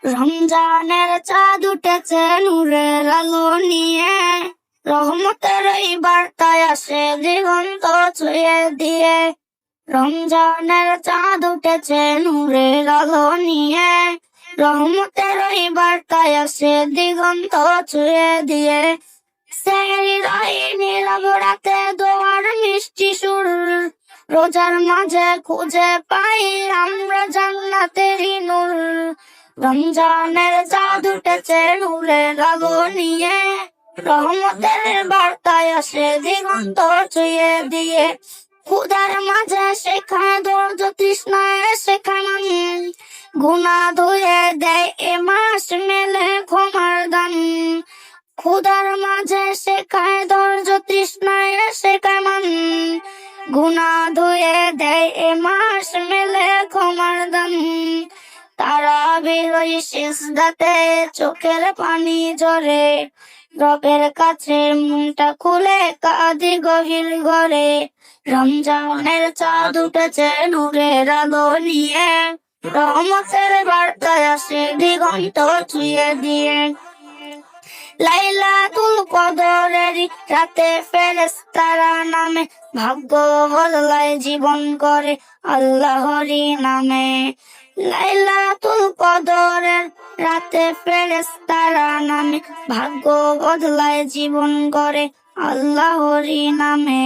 রমজানের চাঁদ উঠেছে নূরের আলো নিয়ে, রহমতের এই বার্তায় আসে দিগন্ত ছুঁয়ে দিয়ে। রমজানের চাঁদ উঠেছে নূরের আলো নিয়ে, রহমতের এই বার্তায় আসে দিগন্ত ছুঁয়ে দিয়ে। সেহরির ওই নীরব রাতে দোয়ার মিষ্টি সুর, রোজার মাঝে খুঁজে পাই আমরা জান্নাতেরই নূর। রমজানের চাঁদ উঠেছে নূরের আলো নিয়ে, রহমতের বার্তায় আসে দিগন্ত ছুঁয়ে দিয়ে। ক্ষুধার মাঝে শেখায় ধৈর্য, তৃষ্ণায় শেখায় মান, গুনাহ ধুয়ে দেয় এ মাস মেলে ক্ষমার দান। ক্ষুধার মাঝে শেখায় ধৈর্য, তৃষ্ণায় শেখায় মান, গুনাহ ধুয়ে দেয় এ মাস মেলে ক্ষমার দান। তারাবির ওই সিজদাতে চোখের পানি ঝরে, রবের কাছে মনটা খুলে কাঁদি গভীর ঘরে। রমজানের চাঁদ উঠেছে নূরের আলো নিয়ে, রহমতের বার্তায় আসে দিগন্ত ছুঁয়ে দিয়ে। লাইলাতুল কদরের রাতে ফেরেশতারা নামে, ভাগ্য বদলায় জীবন করে আল্লাহরই নামে। লাইলাতুল কদরের রাতে ফেরেশতারা নামে, ভাগ্য বদলায় জীবন করে আল্লাহরই নামে।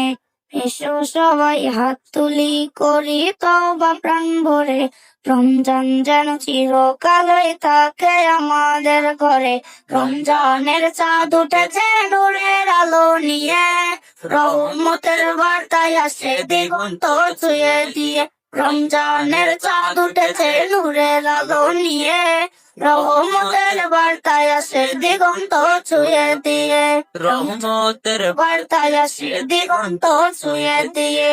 এসো সবাই হাত তুলি করি তওবা প্রাণ ভরে, রমজান যেন চিরকালই থাকে আমাদের ঘরে। রমজানের চাঁদ উঠেছে নূরের আলো নিয়ে, রহমতের বার্তায় আসে দিগন্ত ছুঁয়ে দিয়ে। রমজানের চাঁদ উঠেছে নূরের আলো নিয়ে, রহমতের বার্তায় আসে দিগন্ত ছুঁয়ে দিয়ে। রহমতের বার্তায় আসে দিগন্ত ছুঁয়ে দিয়ে।